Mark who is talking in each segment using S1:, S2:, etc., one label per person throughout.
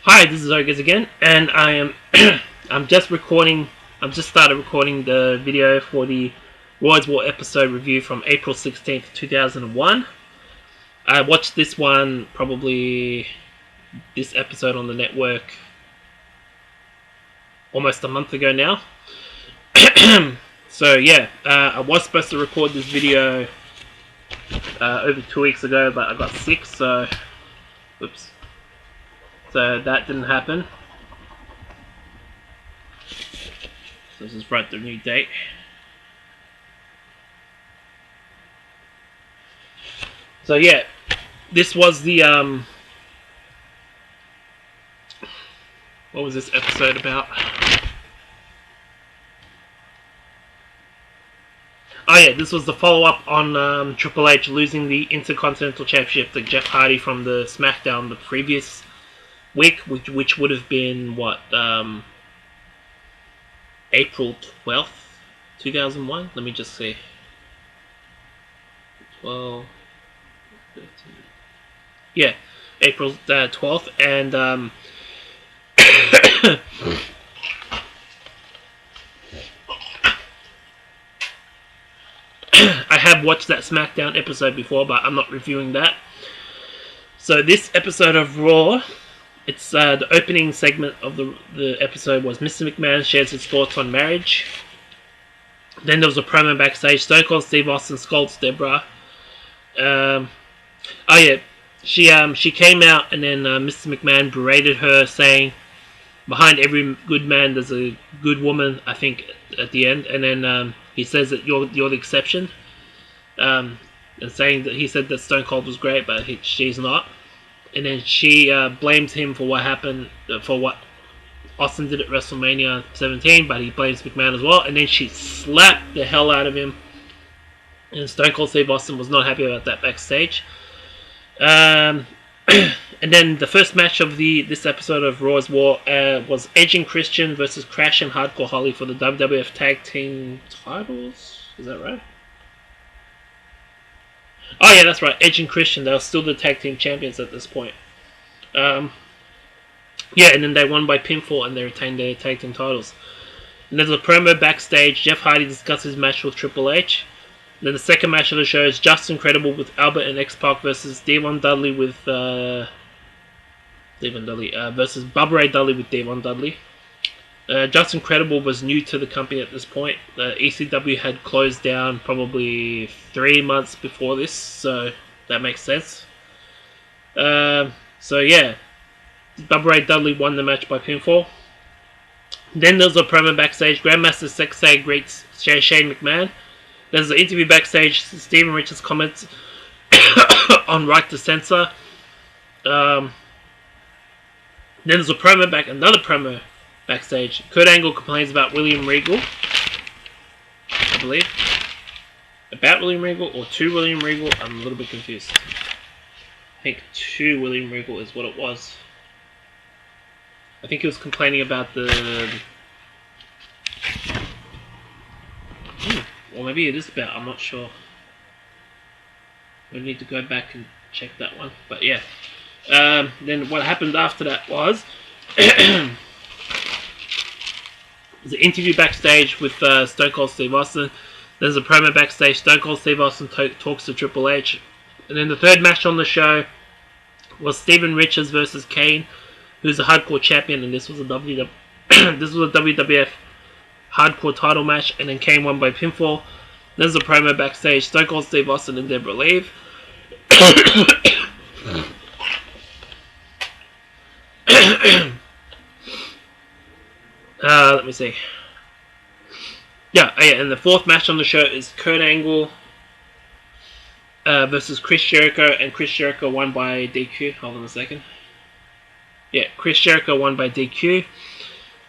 S1: Hi, this is Ogres again, and I am I'm just recording. I've just started recording the video for the Roy's War episode review from April 16th, 2001. I watched this one this episode on the network almost a month ago now. So yeah, I was supposed to record this video over 2 weeks ago, but I got sick, so oops. So that didn't happen. So let's just write the new date. So yeah, this was the what was this episode about? Oh yeah, this was the follow-up on Triple H losing the Intercontinental Championship to Jeff Hardy from the SmackDown the previous week, which would have been what, April 12th, 2001. Let me just see. 12, 13. Yeah, April 12th, and I have watched that SmackDown episode before, but I'm not reviewing that. So this episode of Raw, it's the opening segment of the episode was Mr. McMahon shares his thoughts on marriage. Then there was a promo backstage. Stone Cold Steve Austin scolds Deborah. Oh yeah, she came out, and then Mr. McMahon berated her, saying, "Behind every good man, there's a good woman." I think at the end, and then he says that you're the exception, and saying that he said that Stone Cold was great, but she's not. And then she blames him for what happened, for what Austin did at WrestleMania 17, but he blames McMahon as well. And then she slapped the hell out of him. And Stone Cold Steve Austin was not happy about that backstage. And then the first match of this episode of Raw's War was Edge and Christian versus Crash and Hardcore Holly for the WWF Tag Team titles. Is that right? Oh yeah, that's right. Edge and Christian, they were still the tag team champions at this point. Yeah, and then they won by pinfall and they retained their tag team titles. And there's a promo backstage. Jeff Hardy discusses his match with Triple H. And then the second match of the show is Just Incredible with Albert and X-Pac versus Devon Dudley with versus Bubba Ray Dudley with Devon Dudley. Just Incredible was new to the company at this point. ECW had closed down probably 3 months before this, so that makes sense. So yeah, Bubba Ray Dudley won the match by pinfall. Then there's a promo backstage. Grandmaster Sexay greets Shane McMahon. There's an interview backstage. Steven Richards comments on Right to Censor. Then there's another promo backstage. Kurt Angle complains about William Regal, I believe. About William Regal or to William Regal? I'm a little bit confused. I think to William Regal is what it was. I think he was complaining about the... or maybe it is about, I'm not sure. We need to go back and check that one. But yeah. Then what happened after that was... There's an interview backstage with Stone Cold Steve Austin. There's a promo backstage. Stone Cold Steve Austin talks to Triple H. And then the third match on the show was Steven Richards versus Kane, who's a hardcore champion, and this was a WWF hardcore title match, and then Kane won by pinfall. There's a promo backstage. Stone Cold Steve Austin and Deborah leave. Let me see. Yeah, and the fourth match on the show is Kurt Angle versus Chris Jericho, and Chris Jericho won by DQ. Hold on a second. Yeah, Chris Jericho won by DQ.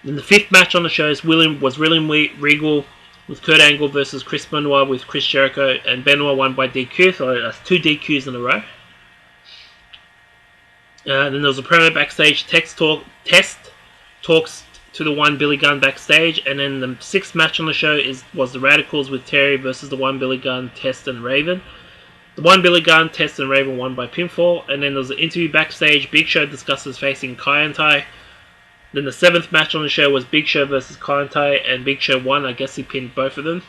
S1: Then the fifth match on the show is William Regal with Kurt Angle versus Chris Benoit with Chris Jericho, and Benoit won by DQ, so that's 2 DQs in a row. Then there was a promo backstage. Test talks to the One Billy Gunn backstage, and then the sixth match on the show was the Radicals with Terry versus the One Billy Gunn, Test, and Raven. The one Billy Gunn, Test, and Raven won by pinfall. And then there was an interview backstage. Big Show discusses facing Kai and Tai. Then the 7th match on the show was Big Show versus Kai and Tai, and Big Show won. I guess he pinned both of them,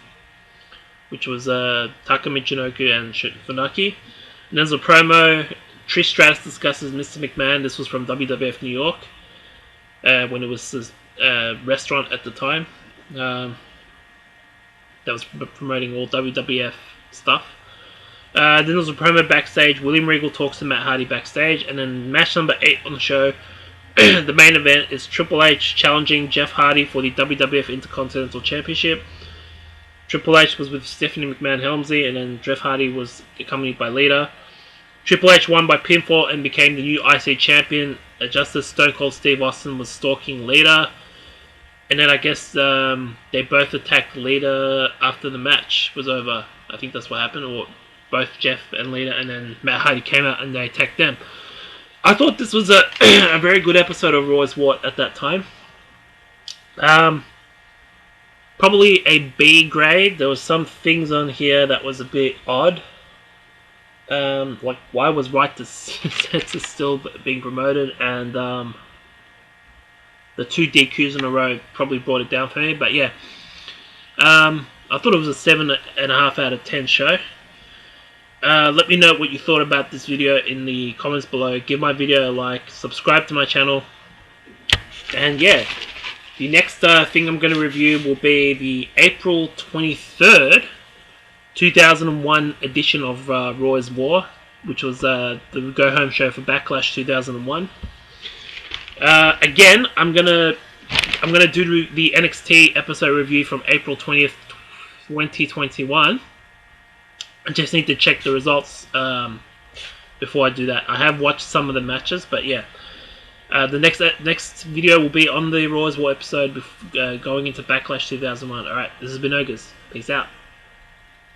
S1: which was Taka Michinoku and Funaki. And there's a promo. Trish Stratus discusses Mr. McMahon. This was from WWF New York, when it was a restaurant at the time. That was promoting all WWF stuff. Then there was a promo backstage. William Regal talks to Matt Hardy backstage. And then match number 8 on the show. The main event is Triple H challenging Jeff Hardy for the WWF Intercontinental Championship. Triple H was with Stephanie McMahon Helmsley, and then Jeff Hardy was accompanied by Lita. Triple H won by pinfall and became the new IC champion, just as Stone Cold Steve Austin was stalking Lita. And then I guess they both attacked Lita after the match was over. I think that's what happened, or both Jeff and Lita, and then Matt Hardy came out and they attacked them. I thought this was a very good episode of Raw's War at that time. Probably a B grade. There was some things on here that was a bit odd. Like, why was Right to Censor still being promoted? And the 2 DQs in a row probably brought it down for me. But yeah, I thought it was a 7.5 out of 10 show. Let me know what you thought about this video in the comments below. Give my video a like, subscribe to my channel, and yeah, the next thing I'm going to review will be the April 23rd 2001 edition of Raw's War, which was the go home show for Backlash 2001. Again, I'm gonna do the NXT episode review from April 20th 2021. I just need to check the results before I do that. I have watched some of the matches, but yeah. The next video will be on the Raw's War episode going into Backlash 2001. Alright, this has been Ogres. Peace out.